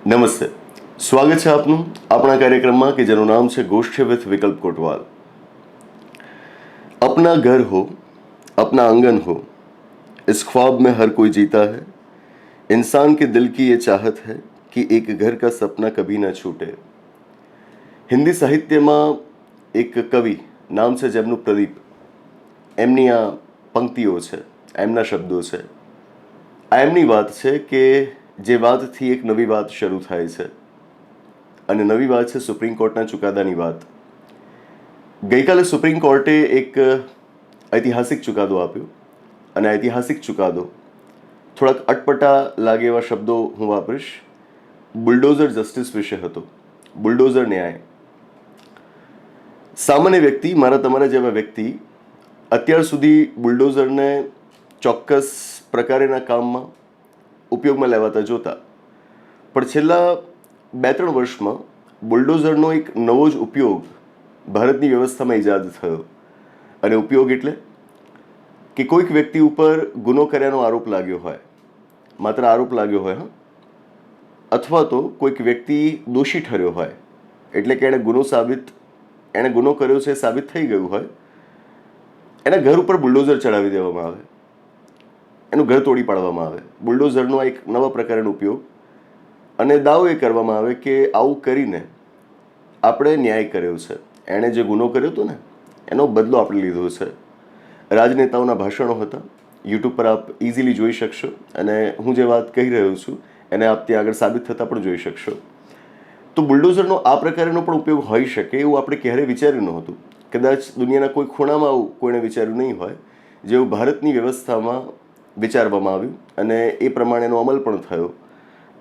નમસ્તે, સ્વાગત છે આપનું આપણા કાર્યક્રમમાં કે જેનું નામ છે ગોષ્ઠી વિથ વિકલ્પ કોટવાલ। अपना घर हो, अपना आंगन हो, इस ख्वाब में हर कोई जीता है। इंसान के दिल की ये चाहत है कि एक घर का सपना कभी ना छूटे। હિન્દી સાહિત્યમાં એક કવિ નામ છે જેમનું પ્રદીપ, એમની આ પંક્તિઓ છે, એમના શબ્દો છે। આ એમની વાત છે કે જે વાતથી એક નવી વાત શરૂ થાય છે અને નવી વાત છે સુપ્રીમ કોર્ટના ચુકાદાની વાત। ગઈકાલે સુપ્રીમ કોર્ટે એક ઐતિહાસિક ચુકાદો આપ્યો અને ઐતિહાસિક ચુકાદો થોડાક અટપટા લાગે એવા શબ્દો હું વાપરીશ। બુલડોઝર જસ્ટિસ વિશે હતો, બુલડોઝર ન્યાય। સામાન્ય વ્યક્તિ, મારા તમારા જેવા વ્યક્તિ અત્યાર સુધી બુલડોઝરને ચોક્કસ પ્રકારેના કામમાં ઉપયોગમાં લેવાતા જોતા, પણ છેલ્લા 2-3 વર્ષમાં બુલડોઝરનો એક નવો જ ઉપયોગ ભારતની વ્યવસ્થામાં ઇજાદ થયો। અને ઉપયોગ એટલે કે કોઈક વ્યક્તિ ઉપર ગુનો કર્યાનો આરોપ લાગ્યો હોય, માત્ર આરોપ લાગ્યો હોય, અથવા તો કોઈક વ્યક્તિ દોષી ઠર્યો હોય, એટલે કે એણે ગુનો કર્યો છે સાબિત થઈ ગયું હોય, એના ઘર ઉપર બુલડોઝર ચડાવી દેવામાં આવે, એનું ઘર તોડી પાડવામાં આવે। બુલડોઝરનો એક નવા પ્રકારનો ઉપયોગ, અને દાવો એ કરવામાં આવે કે આવું કરીને આપણે ન્યાય કર્યો છે, એણે જે ગુનો કર્યો હતો ને એનો બદલો આપણે લીધો છે। રાજનેતાઓના ભાષણો હતા, યુટ્યુબ પર આપ ઇઝીલી જોઈ શકશો, અને હું જે વાત કહી રહ્યો છું એને આપ ત્યાં આગળ સાબિત થતાં પણ જોઈ શકશો। તો બુલડોઝરનો આ પ્રકારનો પણ ઉપયોગ હોઈ શકે એવું આપણે ક્યારેય વિચાર્યું નહોતું। કદાચ દુનિયાના કોઈ ખૂણામાં આવું કોઈને વિચાર્યું નહીં હોય જેવું ભારતની વ્યવસ્થામાં વિચારવામાં આવ્યું, અને એ પ્રમાણેનો અમલ પણ થયો,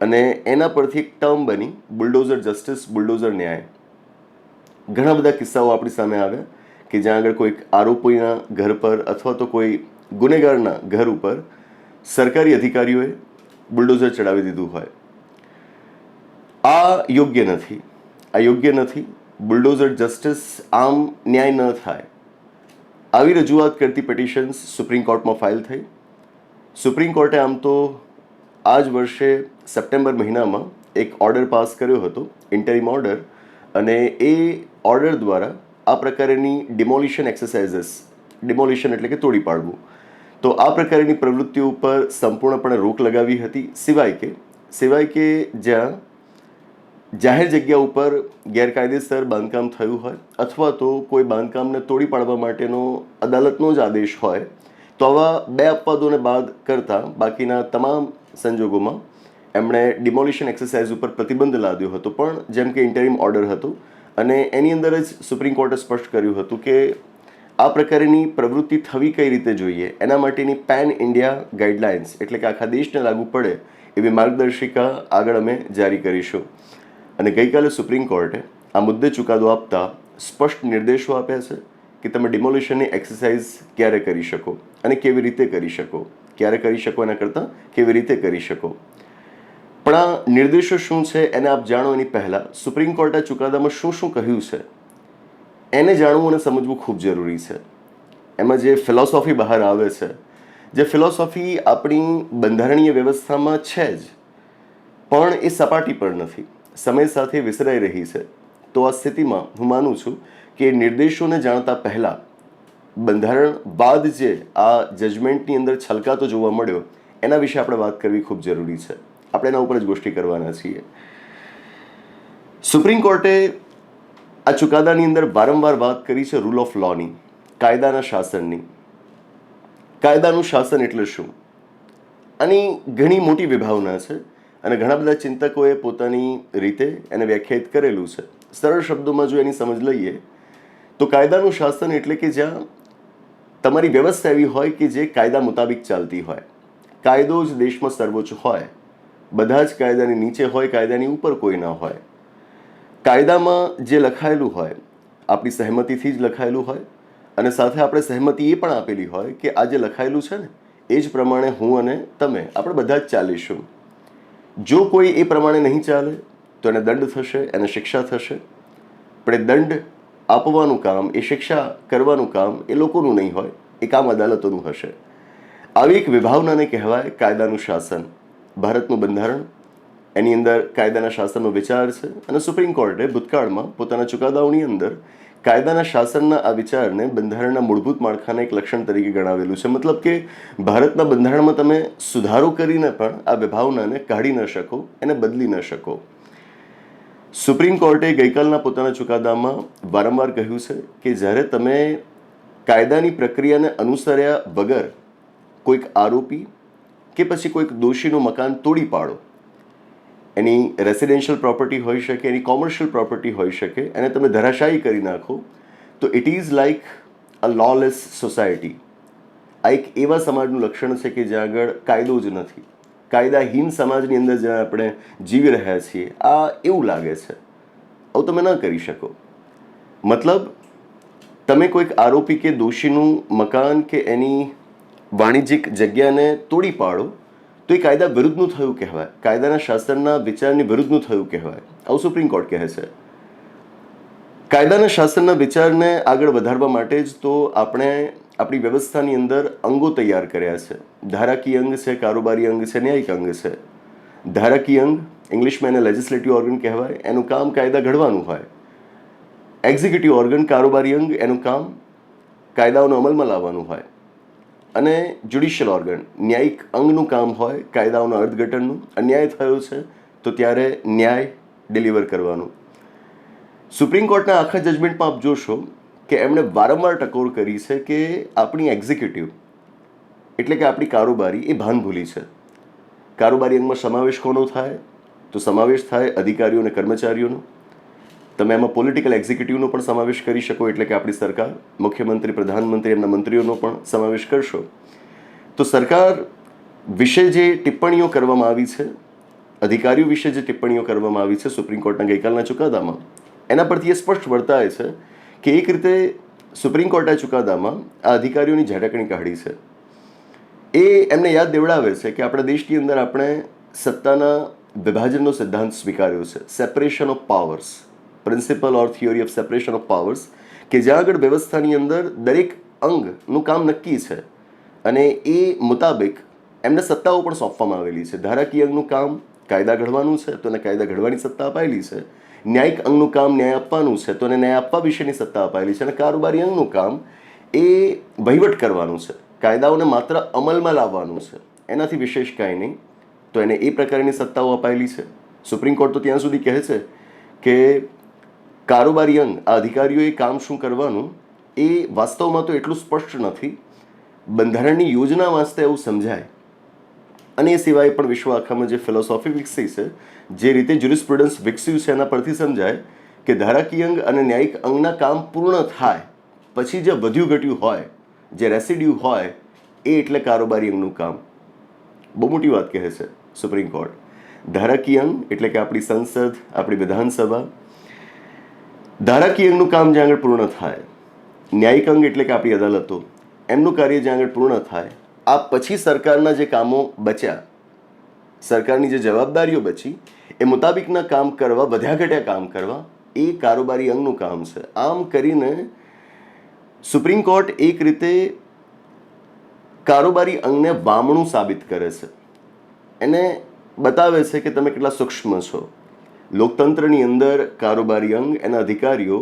અને એના પરથી એક ટર્મ બની બુલડોઝર જસ્ટિસ, બુલડોઝર ન્યાય। ઘણા બધા કિસ્સાઓ આપણી સામે આવ્યા કે જ્યાં આગળ કોઈક આરોપીના ઘર પર અથવા તો કોઈ ગુનેગારના ઘર ઉપર સરકારી અધિકારીઓએ બુલડોઝર ચડાવી દીધું હોય। આ યોગ્ય નથી, આ યોગ્ય નથી। બુલડોઝર જસ્ટિસ, આમ ન્યાય ન થાય, આવી રજૂઆત કરતી પિટિશન્સ સુપ્રીમ કોર્ટમાં ફાઇલ થઈ। સુપ્રીમ કોર્ટે આમ તો આ જ વર્ષે સપ્ટેમ્બર મહિનામાં એક ઓર્ડર પાસ કર્યો હતો, ઇન્ટરિમ ઓર્ડર, અને એ ઓર્ડર દ્વારા આ પ્રકારની ડિમોલિશન એક્સરસાઇઝીસ, ડિમોલિશન એટલે કે તોડી પાડવું, તો આ પ્રકારની પ્રવૃત્તિઓ ઉપર સંપૂર્ણપણે રોક લગાવી હતી। સિવાય કે જ્યાં જાહેર જગ્યા ઉપર ગેરકાયદેસર બાંધકામ થયું હોય, અથવા તો કોઈ બાંધકામને તોડી પાડવા માટેનો અદાલતનો જ આદેશ હોય, તો આવા 2 અપવાદોને બાદ કરતાં બાકીના તમામ સંજોગોમાં એમણે ડિમોલિશન એક્સરસાઇઝ ઉપર પ્રતિબંધ લાદ્યો હતો। પણ જેમ કે ઇન્ટરિમ ઓર્ડર હતો, અને એની અંદર જ સુપ્રીમ કોર્ટે સ્પષ્ટ કર્યું હતું કે આ પ્રકારની પ્રવૃત્તિ થવી કઈ રીતે જોઈએ, એના માટેની પેન ઇન્ડિયા ગાઈડલાઇન્સ, એટલે કે આખા દેશને લાગુ પડે એવી માર્ગદર્શિકા આગળ અમે જારી કરીશું। અને ગઈકાલે સુપ્રીમ કોર્ટે આ મુદ્દે ચુકાદો આપતા સ્પષ્ટ નિર્દેશો આપ્યા છે કે તમે ડિમોલિશનની એક્સરસાઇઝ ક્યારે કરી શકો અને કેવી રીતે કરી શકો, ક્યારે કરી શકો એના કરતાં કેવી રીતે કરી શકો। પણ આ નિર્દેશો શું છે એને આપ જાણો એની પહેલાં સુપ્રીમ કોર્ટે ચુકાદામાં શું શું કહ્યું છે એને જાણવું અને સમજવું ખૂબ જરૂરી છે। એમાં જે ફિલોસોફી બહાર આવે છે, જે ફિલોસોફી આપણી બંધારણીય વ્યવસ્થામાં છે જ, પણ એ સપાટી પર નથી, સમય સાથે વિસરાઈ રહી છે। તો આ સ્થિતિમાં હું માનું છું કે નિર્દેશોને જાણતા પહેલાં બંધારણ બાદ જે આ જજમેન્ટની અંદર છલકાતો જોવા મળ્યો એના વિશે આપણે વાત કરવી ખૂબ જરૂરી છે। આપણે એના ઉપર જ ગોષ્ઠી કરવાના છીએ। સુપ્રીમ કોર્ટે આ ચુકાદાની અંદર વારંવાર વાત કરી છે રૂલ ઓફ લોની, કાયદાના શાસનની। કાયદાનું શાસન એટલે શું? આની ઘણી મોટી વિભાવના છે, અને ઘણા બધા ચિંતકોએ પોતાની રીતે એને વ્યાખ્યાયિત કરેલું છે। સરળ શબ્દોમાં જો એની સમજ લઈએ તો કાયદાનું શાસન એટલે કે જ્યાં તમારી વ્યવસ્થા એવી હોય કે જે કાયદા મુતાબિક ચાલતી હોય, કાયદો જ દેશમાં સર્વોચ્ચ હોય, બધા જ કાયદાની નીચે હોય, કાયદાની ઉપર કોઈ ના હોય। કાયદામાં જે લખાયેલું હોય આપણી સહેમતીથી જ લખાયેલું હોય, અને સાથે આપણે સહેમતી એ પણ આપેલી હોય કે આ જે લખાયેલું છે ને એ જ પ્રમાણે હું અને તમે આપણે બધા જ ચાલીશું। જો કોઈ એ પ્રમાણે નહીં ચાલે તો એને દંડ થશે, એને શિક્ષા થશે, પણ એ દંડ આપવાનું કામ, એ શિક્ષા કરવાનું કામ એ લોકોનું નહીં હોય, એ કામ અદાલતોનું હશે। આવી એક વિભાવનાને કહેવાય કાયદાનું શાસન। ભારતનું બંધારણ એની અંદર કાયદાના શાસનનો વિચાર છે અને સુપ્રીમ કોર્ટે ભૂતકાળમાં પોતાના ચુકાદાઓની અંદર કાયદાના શાસનના આ વિચારને બંધારણના મૂળભૂત માળખાના એક લક્ષણ તરીકે ગણાવેલું છે. મતલબ કે ભારતના બંધારણમાં તમે સુધારો કરીને પણ આ વિભાવનાને કાઢી ન શકો, એને બદલી ન શકો. સુપ્રીમ કોર્ટે ગઈકાલના પોતાના ચુકાદામાં વારંવાર કહ્યું છે કે જ્યારે તમે કાયદાની પ્રક્રિયાને અનુસર્યા વગર કોઈક આરોપી કે પછી કોઈક દોષીનું મકાન તોડી પાડો, એની રેસિડેન્શિયલ પ્રોપર્ટી હોઈ શકે, એની કોમર્શિયલ પ્રોપર્ટી હોઈ શકે, અને તમે ધરાશાયી કરી નાખો, તો it is like a lawless society. આ એક એવા સમાજનું લક્ષણ છે કે જ્યાં આગળ કાયદો જ નથી. કાયદાહીન સમાજની અંદર જ્યાં આપણે જીવી રહ્યા છીએ, આ એવું લાગે છે. આવું તમે ન કરી શકો. મતલબ તમે કોઈક આરોપી કે દોષીનું મકાન કે એની વાણિજ્યિક જગ્યાને તોડી પાડો તો એ કાયદા વિરુદ્ધનું થયું કહેવાય, કાયદાના શાસનના વિચારની વિરુદ્ધનું થયું કહેવાય. આવું સુપ્રીમ કોર્ટ કહે છે. કાયદાના શાસનના વિચારને આગળ વધારવા માટે જ તો આપણે આપણી વ્યવસ્થાની અંદર અંગો તૈયાર કર્યા છે. ધારાકીય અંગ છે, કારોબારી અંગ છે, ન્યાયિક અંગ છે. ધારાકીય અંગ, ઇંગ્લિશમાં એને લેજિસ્લેટિવ ઓર્ગન કહેવાય, એનું કામ કાયદા ઘડવાનું હોય. એક્ઝિક્યુટિવ ઓર્ગન, કારોબારી અંગ, એનું કામ કાયદાઓનો અમલમાં લાવવાનું હોય. અને જ્યુડિશિયલ ઓર્ગન, ન્યાયિક અંગનું કામ હોય કાયદાઓના અર્થઘટનનું. અન્યાય થયો છે તો ત્યારે ન્યાય ડિલિવર કરવાનું. સુપ્રીમ કોર્ટના આખા જજમેન્ટમાં આપ જોશો કે એમણે વારંવાર ટકોર કરી છે કે આપણી એક્ઝિક્યુટિવ એટલે કે આપણી કારોબારી એ ભાન ભૂલી છે. કારોબારી અંગમાં સમાવેશ કોનો થાય? તો સમાવેશ થાય અધિકારીઓ અને કર્મચારીઓનો. તમે એમાં પોલિટિકલ એક્ઝિક્યુટિવનો પણ સમાવેશ કરી શકો, એટલે કે આપણી સરકાર, મુખ્યમંત્રી, પ્રધાનમંત્રી, એમના મંત્રીઓનો પણ સમાવેશ કરશો. તો સરકાર વિશે જે ટિપ્પણીઓ કરવામાં આવી છે, અધિકારીઓ વિશે જે ટિપ્પણીઓ કરવામાં આવી છે સુપ્રીમ કોર્ટના ગઈકાલના ચુકાદામાં, એના પરથી એ સ્પષ્ટ વર્તાય છે કે એક રીતે સુપ્રીમ કોર્ટના ચુકાદામાં આ અધિકારીઓની ઝાટકણી કાઢી છે. એ એમને યાદ દેવડાવે છે કે આપણા દેશની અંદર આપણે સત્તાના વિભાજનનો સિદ્ધાંત સ્વીકાર્યો છે, separation of powers, principal or theory of separation of powers, કે જ્યાં આગળ વ્યવસ્થાની અંદર દરેક અંગનું કામ નક્કી છે અને એ મુતાબિક એમને સત્તાઓ પણ સોંપવામાં આવેલી છે. ધારાકીય અંગનું કામ કાયદા ઘડવાનું છે તો એને કાયદા ઘડવાની સત્તા અપાયેલી છે. ન્યાયિક અંગનું કામ ન્યાય આપવાનું છે તો એને ન્યાય આપવા વિશેની સત્તા અપાયેલી છે. અને કારોબારી અંગનું કામ એ વહીવટ કરવાનું છે, કાયદાઓને માત્ર અમલમાં લાવવાનું છે, એનાથી વિશેષ કાંઈ નહીં. તો એને એ પ્રકારની સત્તાઓ અપાયેલી છે. સુપ્રીમ કોર્ટ તો ત્યાં સુધી કહે છે કે કારોબારી અંગ, આ અધિકારીઓએ કામ શું કરવાનું એ વાસ્તવમાં તો એટલું સ્પષ્ટ નથી. બંધારણની યોજના વાંચતા એવું સમજાય. અને એ સિવાય પણ વિશ્વ આખામાં જે ફિલોસોફી વિકસી છે, જે રીતે જ્યુરિસ્પ્રુડન્સ વિકસ્યું છે, એના પરથી સમજાય કે ધારાકીય અંગ અને ન્યાયિક અંગના કામ પૂર્ણ થાય પછી જે વધ્યું ઘટ્યું હોય, જે રેસિડ્યુ હોય, એ એટલે કારોબારી અંગનું કામ. બહુ મોટી વાત કહે છે સુપ્રીમ કોર્ટ. ધારાકીય અંગ એટલે કે આપણી સંસદ, આપણી વિધાનસભા, ધારાકીય અંગનું કામ જ્યાં આગળ પૂર્ણ થાય, ન્યાયિક અંગ એટલે કે આપણી અદાલતો, એમનું કાર્ય જ્યાં આગળ પૂર્ણ થાય, આ પછી સરકારના જે કામો બચ્યા, સરકારની જે જવાબદારીઓ બચી, એ મુતાબિકના કામ કરવા, વધ્યા ઘટ્યા કામ કરવા, એ કારોબારી અંગનું કામ છે. આમ કરીને સુપ્રીમ કોર્ટ એક રીતે કારોબારી અંગને વામણું સાબિત કરે છે. એને બતાવે છે કે તમે કેટલા સૂક્ષ્મ છો. લોકતંત્રની અંદર કારોબારી અંગ, એના અધિકારીઓ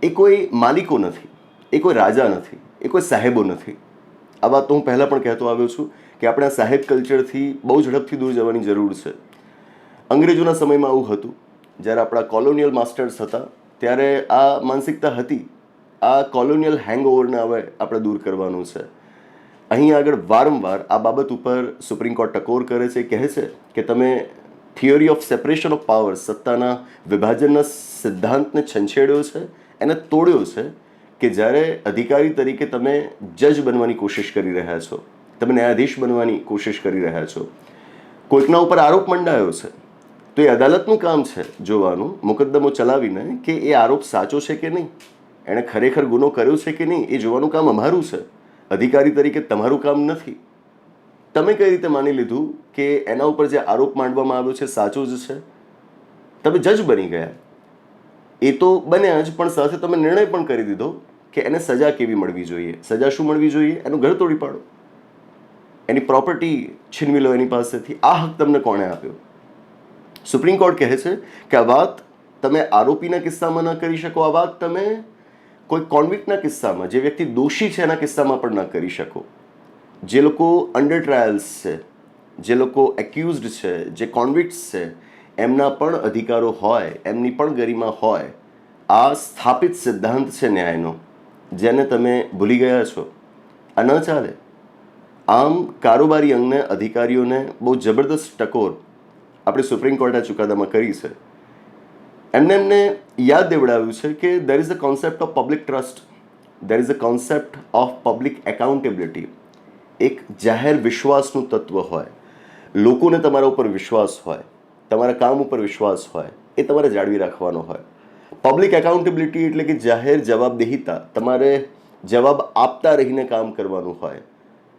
એ કોઈ માલિકો નથી, એ કોઈ રાજા નથી, એ કોઈ સાહેબો નથી. આ વાત તો હું પહેલાં પણ કહેતો આવ્યો છું કે આપણે આ સાહેબ કલ્ચરથી બહુ ઝડપથી દૂર જવાની જરૂર છે. અંગ્રેજોના સમયમાં આવું હતું. જ્યારે આપણા કોલોનિયલ માસ્ટર્સ હતા ત્યારે આ માનસિકતા હતી. આ કોલોનિયલ હેંગઓવરને હવે આપણે દૂર કરવાનું છે. અહીં આગળ વારંવાર આ બાબત ઉપર સુપ્રીમ કોર્ટ ટકોર કરે છે, કહે છે કે તમે theory of separation of powers, સત્તાના વિભાજનના સિદ્ધાંતને છંછેડ્યો છે, એને તોડ્યો છે. કે જ્યારે અધિકારી તરીકે તમે જજ બનવાની કોશિશ કરી રહ્યા છો, તમે ન્યાયાધીશ બનવાની કોશિશ કરી રહ્યા છો, કોઈકના ઉપર આરોપ મંડાયો છે તો એ અદાલતનું કામ છે જોવાનું, મુકદ્દમો ચલાવીને, કે એ આરોપ સાચો છે કે નહીં, એણે ખરેખર ગુનો કર્યો છે કે નહીં, એ જોવાનું કામ અમારું છે. અધિકારી તરીકે તમારું કામ નથી. તમે કઈ રીતે માની લીધું કે એના ઉપર જે આરોપ માંડવામાં આવ્યો છે સાચો જ છે? તમે જજ બની ગયા, એ તો બન્યા જ, પણ સાથે તમે નિર્ણય પણ કરી દીધો કે એને સજા કેવી મળવી જોઈએ. સજા શું મળવી જોઈએ? એનું ઘર તોડી પાડો, એની પ્રોપર્ટી છીનવી લો એની પાસેથી. આ હક તમને કોણે આપ્યો? સુપ્રીમ કોર્ટ કહે છે કે આ વાત તમે આરોપીના કિસ્સામાં ન કરી શકો, આ વાત તમે કોઈ કોન્વિક્ટના કિસ્સામાં, જે વ્યક્તિ દોષી છે એના કિસ્સામાં પણ ન કરી શકો. જે લોકો અંડર ટ્રાયલ્સ છે, જે લોકો એક્યુઝડ છે, જે કોન્વિક્ટ્સ છે, એમના પણ અધિકારો હોય, એમની પણ ગરિમા હોય. આ સ્થાપિત સિદ્ધાંત છે ન્યાયનો, જેને તમે ભૂલી ગયા છો. આ ન ચાલે. આમ કારોબારી અંગને, અધિકારીઓને બહુ જબરદસ્ત ટકોર આપણી સુપ્રીમ કોર્ટે ચુકાદામાં કરી છે. એમને યાદ દેવડાવ્યું છે કે there is a concept of public trust, there is a concept of public accountability. એક જાહેર વિશ્વાસનું તત્વ હોય, લોકોને તમારા ઉપર વિશ્વાસ હોય, તમારા કામ ઉપર વિશ્વાસ હોય, એ તમારે જાળવી રાખવાનો હોય. પબ્લિક એકાઉન્ટેબિલિટી એટલે કે જાહેર જવાબદેહિતા, તમારે જવાબ આપતા રહીને કામ કરવાનું હોય.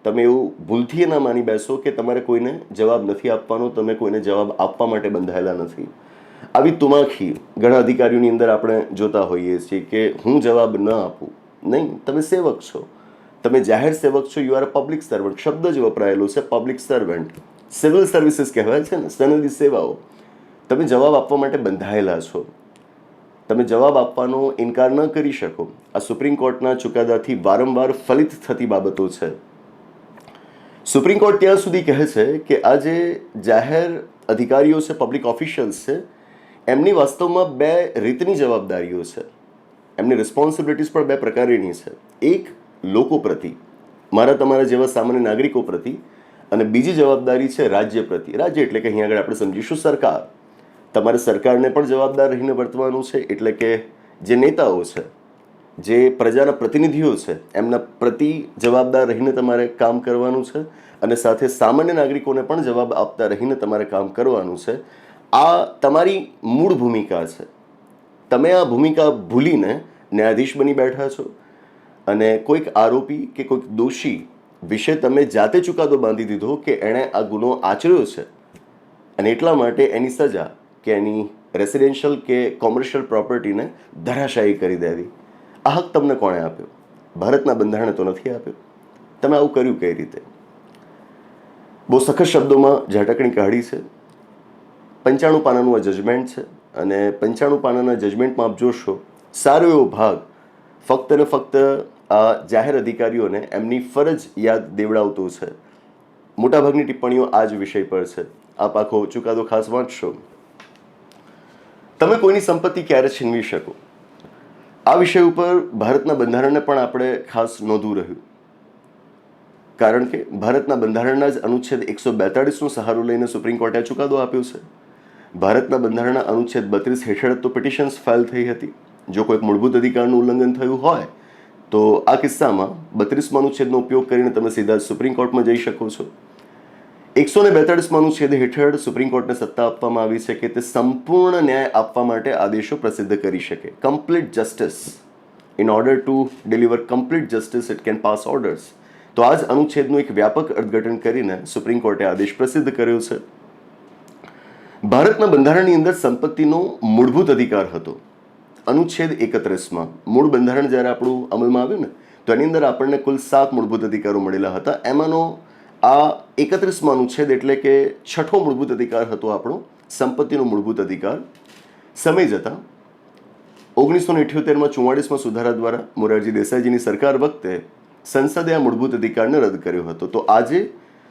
તમે એવું ભૂલથી ના માની બેસો કે તમારે કોઈને જવાબ નથી આપવાનો, તમે કોઈને જવાબ આપવા માટે બંધાયેલા નથી. આવી તુમાખી ઘણા અધિકારીઓની અંદર આપણે જોતા હોઈએ છીએ કે હું જવાબ ન આપું. નહીં, તમે સેવક છો, તમે જાહેર સેવક છો, you are a public servant. શબ્દ જ વપરાયેલો છે પબ્લિક સર્વન્ટ. સિવિલ સર્વિસીસ કહેવાય છે ને, સનદી સેવાઓ. તમે જવાબ આપવા માટે બંધાયેલા છો, તમે જવાબ આપવાનો ઇનકાર ન કરી શકો. આ સુપ્રીમ કોર્ટના ચુકાદાથી વારંવાર ફલિત થતી બાબતો છે. સુપ્રીમ કોર્ટ ત્યાં સુધી કહે છે કે આ જે જાહેર અધિકારીઓ છે, પબ્લિક ઓફિશિયલ્સ છે, એમની વાસ્તવમાં બે રીતની જવાબદારીઓ છે. એમની રિસ્પોન્સિબિલિટીઝ પણ બે પ્રકારની છે. એક લોકો પ્રતિ, મારા તમારા જેવા સામાન્ય નાગરિકો પ્રતિ, અને બીજી જવાબદારી છે રાજ્ય પ્રતિ. રાજ્ય એટલે કે અહીંયા આગળ આપણે સમજીશું સરકાર. તમારે સરકારને પણ જવાબદાર રહીને વર્તવાનું છે, એટલે કે જે નેતાઓ છે, જે પ્રજાના પ્રતિનિધિઓ છે, એમના પ્રતિ જવાબદાર રહીને તમારે કામ કરવાનું છે, અને સાથે સામાન્ય નાગરિકોને પણ જવાબ આપતા રહીને તમારે કામ કરવાનું છે. આ તમારી મૂળ ભૂમિકા છે. તમે આ ભૂમિકા ભૂલીને ન્યાયાધીશ બની બેઠા છો અને કોઈક આરોપી કે કોઈક દોષી વિશે તમે જાતે ચુકાદો બાંધી દીધો કે એણે આ ગુનો આચર્યો છે, અને એટલા માટે એની સજા કે એની રેસિડેન્શિયલ કે કોમર્શિયલ પ્રોપર્ટીને ધરાશાયી કરી દેવી. આ હક તમને કોણે આપ્યો? ભારતના બંધારણે તો નથી આપ્યો. તમે આવું કર્યું કઈ રીતે? બહુ સખત શબ્દોમાં ઝાટકણી કાઢી છે. 95 પાનાનું આ જજમેન્ટ છે, અને 95 પાનાના જજમેન્ટમાં આપ જોશો સારો એવો ભાગ ફક્ત ને ફક્ત આ જાહેર અધિકારીઓને એમની ફરજ યાદ દેવડાવતો છે. મોટાભાગની ટિપ્પણીઓ આ જ વિષય પર છે. આપ આખો ચુકાદો ખાસ વાંચશો. તમે કોઈની સંપત્તિ ક્યારે છીનવી શકો, આ વિષય ઉપર ભારતના બંધારણને પણ આપણે ખાસ નોંધવું રહ્યું. કારણ કે ભારતના બંધારણના જ અનુચ્છેદ 142નો સહારો લઈને સુપ્રીમ કોર્ટે ચુકાદો આપ્યો છે. ભારતના બંધારણના અનુચ્છેદ 32 હેઠળ તો પિટિશન્સ ફાઇલ થઈ હતી. જો કોઈક મૂળભૂત અધિકારનું ઉલ્લંઘન થયું હોય તો આ કિસ્સામાં 32મા અનુચ્છેદનો ઉપયોગ કરીને તમે સીધા સુપ્રીમ કોર્ટમાં જઈ શકો છો. 142મા અનુચ્છેદ હેઠળ સુપ્રીમ કોર્ટને સત્તા આપવામાં આવી છે કે તે સંપૂર્ણ ન્યાય આપવા માટે આદેશો પ્રસિદ્ધ કરી શકે. Complete justice. In order to deliver complete justice it can pass orders. તો આ જ અનુચ્છેદનું એક વ્યાપક અર્થઘટન કરીને સુપ્રીમ કોર્ટે આદેશ પ્રસિદ્ધ કર્યો છે. ભારતના બંધારણની અંદર સંપત્તિનો મૂળભૂત અધિકાર હતો. અનુચ્છેદ 31માં મૂળ બંધારણ જ્યારે આપણું અમલમાં આવ્યું ને, તો એની અંદર આપણને કુલ 7 મૂળભૂત અધિકારો મળેલા હતા. એમાંનો આ 31માં અનુચ્છેદ એટલે કે 6થો મૂળભૂત અધિકાર હતો આપણો સંપત્તિનો મૂળભૂત અધિકાર. સમય જતાં 1978માં 44માં સુધારા દ્વારા મોરારજી દેસાઈજીની સરકાર વખતે સંસદે આ મૂળભૂત અધિકારને રદ કર્યો હતો. તો આજે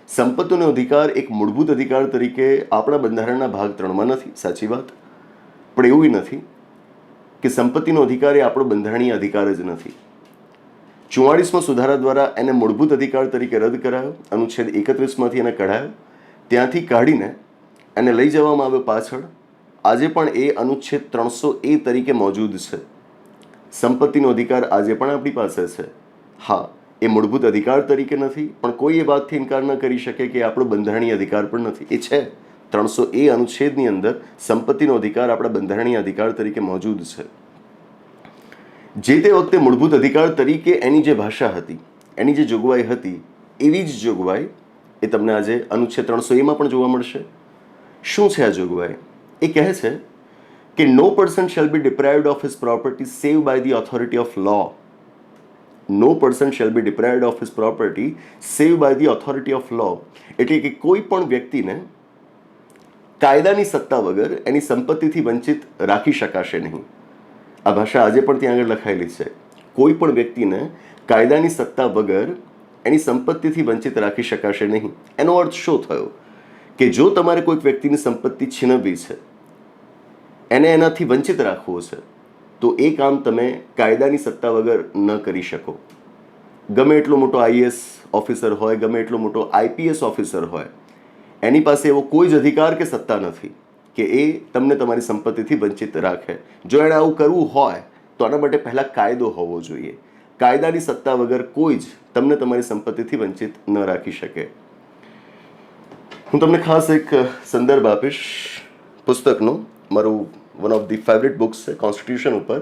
સંપત્તિનો અધિકાર એક મૂળભૂત અધિકાર તરીકે આપણા બંધારણના ભાગ 3માં નથી, સાચી વાત. પણ એવું નથી કે સંપત્તિનો અધિકાર એ આપણો બંધારણીય અધિકાર જ નથી. 44માં સુધારા દ્વારા એને મૂળભૂત અધિકાર તરીકે રદ કરાયો. અનુચ્છેદ 31માંથી એને કઢાયો. ત્યાંથી કાઢીને એને લઈ જવામાં આવ્યો પાછળ. આજે પણ એ અનુચ્છેદ 300A તરીકે મોજૂદ છે. સંપત્તિનો અધિકાર આજે પણ આપણી પાસે છે. હા, એ મૂળભૂત અધિકાર તરીકે નથી, પણ કોઈ એ વાતથી ઇનકાર ન કરી શકે કે આપણો બંધારણીય અધિકાર પણ નથી. એ છે 300A અનુચ્છેદની અંદર સંપત્તિનો અધિકાર આપણા બંધારણીય અધિકાર તરીકે મોજૂદ છે. જે તે વખતે મૂળભૂત અધિકાર તરીકે એની જે ભાષા હતી, એની જે જોગવાઈ હતી, એવી જ જોગવાઈ એ તમને આજે અનુચ્છેદ 300Aમાં પણ જોવા મળશે. શું છે આ જોગવાઈ? એ કહે છે કે no person shall be deprived of his property save by the authority of law. No person shall be deprived of his property save by the authority of law. એટલે કે કોઈ પણ વ્યક્તિને કાયદાની સત્તા વગર એની સંપત્તિથી વંચિત રાખી શકાશે નહીં. આ ભાષા આજે પણ ત્યાં આગળ લખાયેલી છે. કોઈ પણ વ્યક્તિને કાયદાની સત્તા વગર એની સંપત્તિથી વંચિત રાખી શકાશે નહીં. એનો અર્થ શું થયો કે જો તમારે કોઈક વ્યક્તિની સંપત્તિ છીનવવી છે, એને એનાથી વંચિત રાખવો છે, તો એ કામ તમે કાયદાની સત્તા વગર ન કરી શકો. ગમે એટલો મોટો આઈએએસ ઓફિસર હોય, ગમે એટલો મોટો આઈપીએસ ઓફિસર હોય, એની પાસે એવો કોઈ જ અધિકાર કે સત્તા નથી કે એ તમને તમારી સંપત્તિથી વંચિત રાખે. જો એણે આવું કરવું હોય તો આના માટે પહેલાં કાયદો હોવો જોઈએ. કાયદાની સત્તા વગર કોઈ જ તમને તમારી સંપત્તિથી વંચિત ન રાખી શકે. હું તમને ખાસ એક સંદર્ભ આપીશ પુસ્તકનો. મારું one of the favourite books છે કોન્સ્ટિટ્યુશન ઉપર.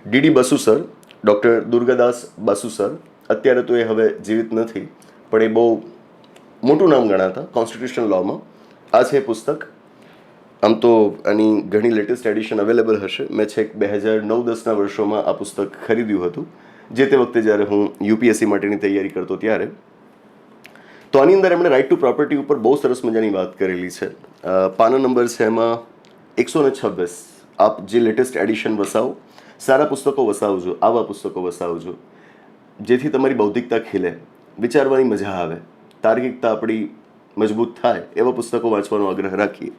DD Basu sir, doctor Durgadas Basu sir. અત્યારે તો એ હવે જીવિત નથી, પણ એ બહુ મોટું નામ ગણાતા કોન્સ્ટિટ્યુશન લોમાં. આ છે પુસ્તક. આમ તો આની ઘણી લેટેસ્ટ એડિશન અવેલેબલ હશે. મેં છેક 2009-10ના વર્ષોમાં આ પુસ્તક ખરીદ્યું હતું, જે તે વખતે જ્યારે હું યુપીએસસી માટેની તૈયારી કરતો ત્યારે. તો આની અંદર એમણે રાઇટ ટુ પ્રોપર્ટી ઉપર બહુ સરસ મજાની વાત કરેલી છે. પાના નંબર છે એમાં 126. આપ જે લેટેસ્ટ એડિશન વસાવો, સારા પુસ્તકો વસાવજો, આવા પુસ્તકો વસાવજો, જેથી તમારી બૌદ્ધિકતા ખીલે, વિચારવાની મજા આવે, તાર્કિકતા આપણી મજબૂત થાય, એવા પુસ્તકો વાંચવાનો આગ્રહ રાખીએ.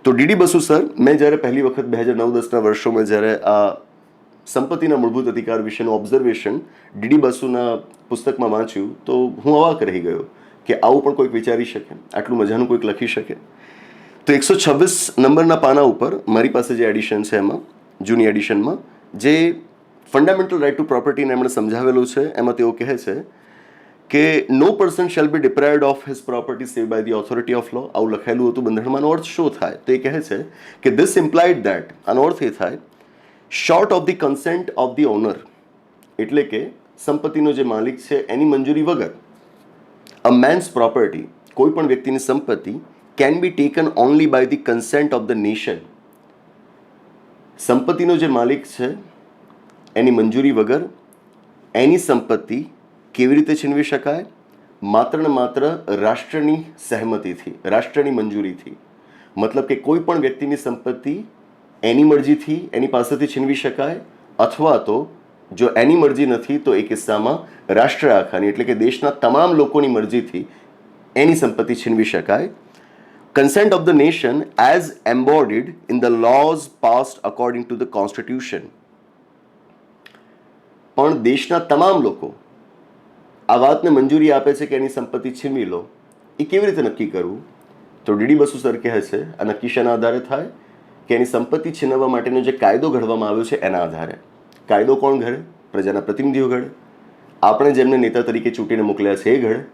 તો ડીડી બસુ સર, મેં જ્યારે પહેલી વખત 2009-10ના વર્ષોમાં જ્યારે આ સંપત્તિના મૂળભૂત અધિકાર વિશેનું ઓબ્ઝર્વેશન ડીડી બસુના પુસ્તકમાં વાંચ્યું તો હું અવાક રહી ગયો કે આવું પણ કોઈક વિચારી શકે, આટલું મજાનું કોઈક લખી શકે. તો 126 નંબરના પાના ઉપર મારી પાસે જે એડિશન છે એમાં, જૂની એડિશનમાં, જે ફંડામેન્ટલ રાઇટ ટુ પ્રોપર્ટીને એમણે સમજાવેલું છે, એમાં તેઓ કહે છે કે no person shall be deprived of his property save by the authority of law. આવું લખેલું હતું બંધારણમાં. અર્થ શું થાય તો એ કહે છે કે ધીસ ઇમ્પ્લાઇડ દેટ, આનો અર્થ એ થાય short of the consent of the honour, એટલે કે સંપત્તિનો જે માલિક છે એની મંજૂરી વગર અ મેન્સ પ્રોપર્ટી, કોઈ પણ વ્યક્તિની સંપત્તિ can be taken only by the consent of the nation. સંપત્તિનો જે માલિક છે એની મંજૂરી વગર એની સંપત્તિ કેવી રીતે છીનવી શકાય? માત્ર ને માત્ર રાષ્ટ્રની સહેમતીથી, રાષ્ટ્રની મંજૂરીથી. મતલબ કે કોઈ પણ વ્યક્તિની સંપત્તિ એની મરજીથી એની પાસેથી છીનવી શકાય, અથવા તો જો એની મરજી નથી તો એ કિસ્સામાં રાષ્ટ્ર આખાની, એટલે કે દેશના તમામ લોકોની મરજીથી એની સંપત્તિ છીનવી શકાય. Consent of the nation as embodied in the laws passed according to the constitution. પણ દેશના તમામ લોકો આ વાતને મંજૂરી આપે છે કે એની સંપત્તિ છીનવી લો. એ કેવી રીતે નક્કી કરવું? તો ડીડી બસુ સર કહે છે આ નક્કી શાના આધારે થાય કે એની સંપત્તિ છીનવવા માટેનો જે કાયદો ઘડવામાં આવ્યો છે એના આધારે. કાયદો કોણ ઘડે? પ્રજાના પ્રતિનિધિઓ ઘડે. આપણે જેમને નેતા તરીકે ચૂંટીને મોકલ્યા છે એ ઘડે.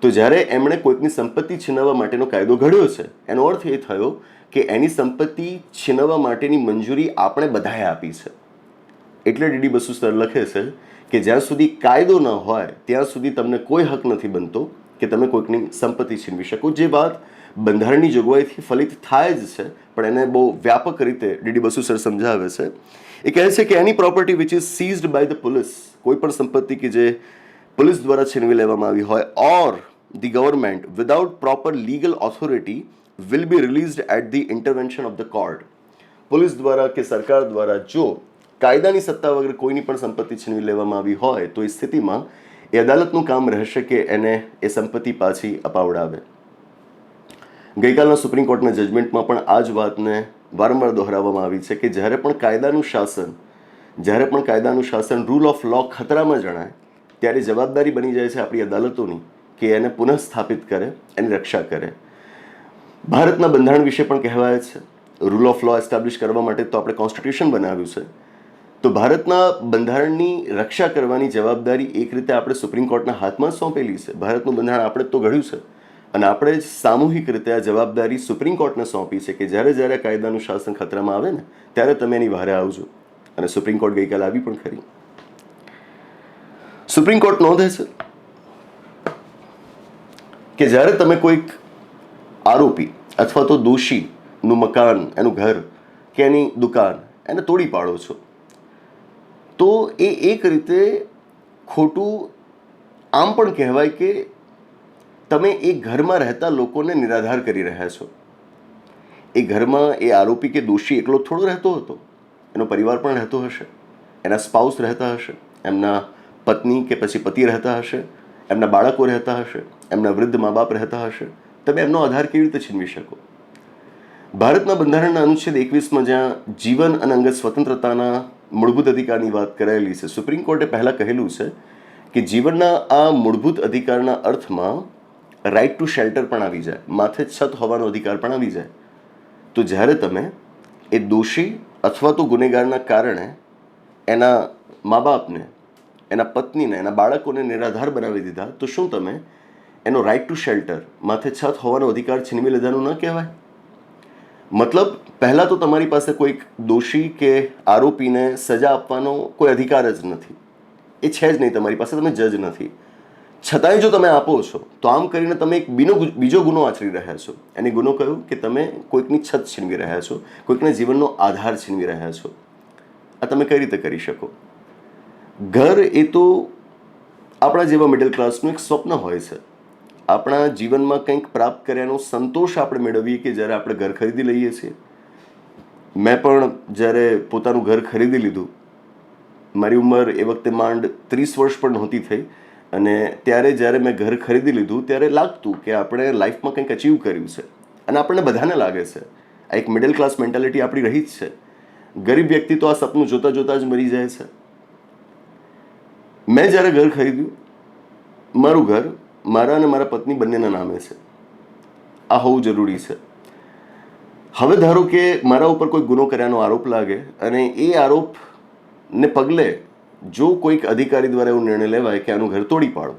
તો જ્યારે એમણે કોઈકની સંપત્તિ છીનવવા માટેનો કાયદો ઘડ્યો છે, એનો અર્થ એ થયો કે એની સંપત્તિ છીનવવા માટેની મંજૂરી આપણે બધાએ આપી છે. એટલે ડીડી બસુ સર લખે છે કે જ્યાં સુધી કાયદો ન હોય ત્યાં સુધી તમને કોઈ હક નથી બનતો કે તમે કોઈકની સંપત્તિ છીનવી શકો. જે વાત બંધારણની જોગવાઈથી ફલિત થાય જ છે, પણ એને બહુ વ્યાપક રીતે ડીડી બસુ સર સમજાવે છે. એ કહે છે કે એની property which is seized by the police, કોઈ પણ સંપત્તિ કે જે પોલીસ દ્વારા છીનવી લેવામાં આવી હોય, or the government without proper legal authority will be released at the intervention of the court. Police દ્વારા કે સરકાર દ્વારા જો કાયદાની સત્તા વગર કોઈની પણ સંપત્તિ છીનવી લેવામાં આવી હોય તો એ સ્થિતિમાં એ અદાલતનું કામ રહેશે કે એને એ સંપત્તિ પાછી અપાવડાવે. ગઈકાલના સુપ્રીમ કોર્ટના જજમેન્ટમાં પણ આ જ વાતને વારંવાર દોહરાવવામાં આવી છે કે જ્યારે પણ કાયદાનું શાસન રૂલ ઓફ લો ખતરામાં જણાય ત્યારે જવાબદારી બની જાય છે આપણી અદાલતોની કે એને પુનઃસ્થાપિત કરે, એની રક્ષા કરે. ભારતના બંધારણ વિશે પણ કહેવાય છે રૂલ ઓફ લો એસ્ટાબ્લિશ કરવા માટે તો આપણે કોન્સ્ટિટ્યુશન બનાવ્યું છે. તો ભારતના બંધારણની રક્ષા કરવાની જવાબદારી એક રીતે આપણે સુપ્રીમ કોર્ટના હાથમાં સોંપેલી છે. ભારતનું બંધારણ આપણે જ તો ઘડ્યું છે અને આપણે જ સામૂહિક રીતે આ જવાબદારી સુપ્રીમ કોર્ટને સોંપી છે કે જ્યારે જ્યારે કાયદાનું શાસન ખતરામાં આવે ને ત્યારે તમે એની વહારે આવજો. અને સુપ્રીમ કોર્ટ ગઈકાલે આવી પણ ખરી. સુપ્રીમ કોર્ટ નોંધે છે કે જ્યારે તમે કોઈક આરોપી અથવા તો દોષીનું મકાન, એનું ઘર કે એની દુકાન એને તોડી પાડો છો, તો એ એક રીતે ખોટું આમ પણ કહેવાય કે તમે એ ઘરમાં રહેતા લોકોને નિરાધાર કરી રહ્યા છો. એ ઘરમાં એ આરોપી કે દોષી એકલો થોડો રહેતો હતો, એનો પરિવાર પણ રહેતો હશે, એના સ્પાઉસ રહેતા હશે, એમના પત્ની કે પછી પતિ રહેતા હશે, એમના બાળકો રહેતા હશે, એમના વૃદ્ધ મા બાપ રહેતા હશે. તમે એમનો આધાર કેવી રીતે છીનવી શકો? ભારતના બંધારણના અનુચ્છેદ 21માં જ્યાં જીવન અને અંગત સ્વતંત્રતાના મૂળભૂત અધિકારની વાત કરાયેલી છે, સુપ્રીમ કોર્ટે પહેલાં કહેલું છે કે જીવનના આ મૂળભૂત અધિકારના અર્થમાં રાઇટ ટુ શેલ્ટર પણ આવી જાય, માથે છત હોવાનો અધિકાર પણ આવી જાય. તો જ્યારે તમે એ દોષી અથવા તો ગુનેગારના કારણે એના મા બાપને, એના પત્નીને, એના બાળકોને નિરાધાર બનાવી દીધા, તો શું તમે એનો રાઇટ ટુ શેલ્ટર, માથે છત હોવાનો અધિકાર છીનવી લીધાનું ન કહેવાય? મતલબ પહેલાં તો તમારી પાસે કોઈક દોષી કે આરોપીને સજા આપવાનો કોઈ અધિકાર જ નથી, એ છે જ નહીં તમારી પાસે, તમે જજ નથી. છતાંય જો તમે આપો છો તો આમ કરીને તમે એક બીજો ગુનો આચરી રહ્યા છો. એને ગુનો કયો કે તમે કોઈકની છત છીનવી રહ્યા છો, કોઈકના જીવનનો આધાર છીનવી રહ્યા છો. આ તમે કઈ રીતે કરી શકો? ઘર એ તો આપણા જેવા મિડલ ક્લાસનું એક સ્વપ્ન હોય છે. આપણા જીવનમાં કંઈક પ્રાપ્ત કર્યાનો સંતોષ આપણે મેળવીએ કે જ્યારે આપણે ઘર ખરીદી લઈએ છીએ. મેં પણ જ્યારે પોતાનું ઘર ખરીદી લીધું, મારી ઉંમર એ વખતે માંડ 30 વર્ષ પણ નહોતી થઈ, અને ત્યારે જ્યારે મેં ઘર ખરીદી લીધું ત્યારે લાગતું કે આપણે લાઈફમાં કંઈક અચીવ કર્યું છે. અને આપણને બધાને લાગે છે, આ એક મિડલ ક્લાસ મેન્ટાલિટી આપણી રહી જ છે. ગરીબ વ્યક્તિ તો આ સપનું જોતા જોતા જ મરી જાય છે. મેં જ્યારે ઘર ખરીદ્યું, મારું ઘર મારા અને મારા પત્ની બંનેના નામે છે. આ હોવું જરૂરી છે. હવે ધારો કે મારા ઉપર કોઈ ગુનો કર્યાનો આરોપ લાગે અને એ આરોપને પગલે જો કોઈક અધિકારી દ્વારા એવો નિર્ણય લેવાય કે આનું ઘર તોડી પાડો,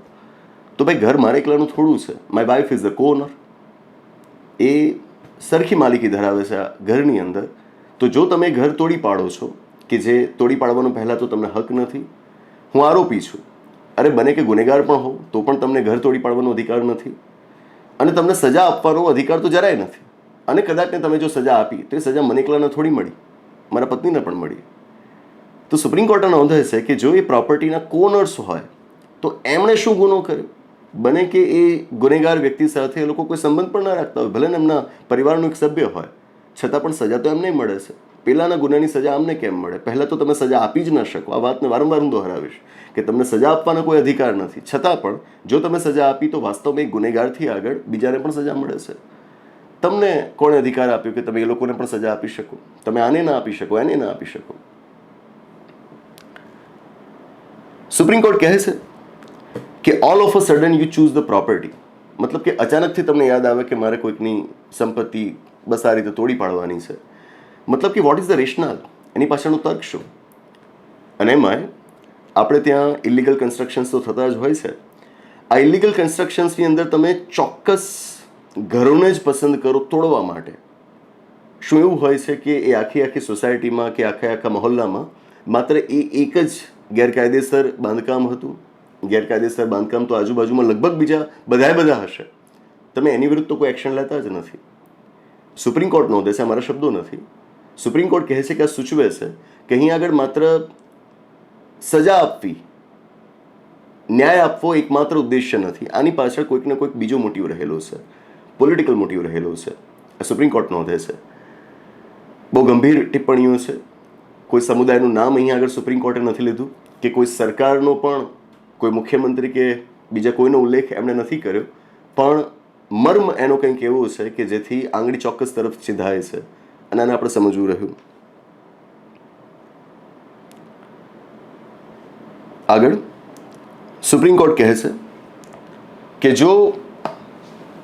તો ભાઈ ઘર મારે એકલાનું થોડું છે. My wife is the co-owner. એ સરખી માલિકી ધરાવે છે આ ઘરની અંદર. તો જો તમે ઘર તોડી પાડો છો, કે જે તોડી પાડવાનો પહેલાં તો તમને હક નથી, હું આરોપી છું, અરે બને કે ગુનેગાર પણ હોઉં તો પણ તમને ઘર તોડી પાડવાનો અધિકાર નથી, અને તમને સજા આપવાનો અધિકાર તો જરાય નથી. અને કદાચને તમે જો સજા આપી તો એ સજા મને એકલાને થોડી મળી, મારા પત્નીને પણ મળી. તો સુપ્રીમ કોર્ટે નોંધે છે કે જો એ પ્રોપર્ટીના કોનર્સ હોય તો એમણે શું ગુનો કર્યો? બને કે એ ગુનેગાર વ્યક્તિ સાથે એ લોકો કોઈ સંબંધ પણ ના રાખતા હોય, ભલે ને એમના પરિવારનું એક સભ્ય હોય, છતાં પણ સજા તો એમને મળે છે. પેલાના ગુનાની સજા અમને કેમ મળે? પહેલાં તો તમે સજા આપી જ ન શકો. આ વાતને વારંવાર હું દોહરાવીશ કે તમને સજા આપવાનો કોઈ અધિકાર નથી, છતાં પણ જો તમે સજા આપી તો વાસ્તવમાં એક ગુનેગારથી આગળ બીજાને પણ સજા મળે છે. તમને કોણે અધિકાર આપ્યો કે તમે એ લોકોને પણ સજા આપી શકો? તમે આને ના આપી શકો, એને ના આપી શકો. સુપ્રીમ કોર્ટ કહે છે કે all of a sudden you choose the property. મતલબ કે અચાનકથી તમને યાદ આવે કે મારે કોઈકની સંપત્તિ બસ આ રીતે તોડી પાડવાની છે. મતલબ કે વોટ ઇઝ ધ રેશનલ? એની પાછળનો તર્ક શું? અને એમાંય આપણે ત્યાં ઇલીગલ કન્સ્ટ્રક્શન્સ તો થતા જ હોય છે. આ ઇલીગલ કન્સ્ટ્રક્શન્સની અંદર તમે ચોક્કસ ઘરોને જ પસંદ કરો તોડવા માટે. શું એવું હોય છે કે એ આખી આખી સોસાયટીમાં કે આખા મહોલ્લામાં માત્ર એ એક જ ગેરકાયદેસર બાંધકામ હતું? ગેરકાયદેસર બાંધકામ તો આજુબાજુમાં લગભગ બીજા બધા હશે. તમે એની વિરુદ્ધ તો કોઈ એક્શન લેતા જ નથી. સુપ્રીમ કોર્ટ નોંધે છે, મારા શબ્દો નથી. સુપ્રીમ કોર્ટ કહે છે કે આ સૂચવે છે કે અહીં આગળ માત્ર સજા આપવી, ન્યાય આપવો એકમાત્ર ઉદ્દેશ્ય નથી. આની પાછળ કોઈક ને કોઈક બીજો મોટિવ રહેલો છે, પોલિટિકલ મોટિવ રહેલો છે. સુપ્રીમ કોર્ટ નોંધે છે. બહુ ગંભીર ટિપ્પણીઓ છે. કોઈ સમુદાયનું નામ અહીં આગળ સુપ્રીમ કોર્ટે નથી લીધું, કે કોઈ સરકારનો પણ, કોઈ મુખ્યમંત્રી કે બીજા કોઈનો ઉલ્લેખ એમણે નથી કર્યો, પણ મર્મ એનો કંઈક એવો છે કે જેથી આંગળી ચોક્કસ તરફ ચીંધાય છે, અને આને આપણે સમજવું રહ્યું. આગળ સુપ્રીમ કોર્ટ કહે છે કે જો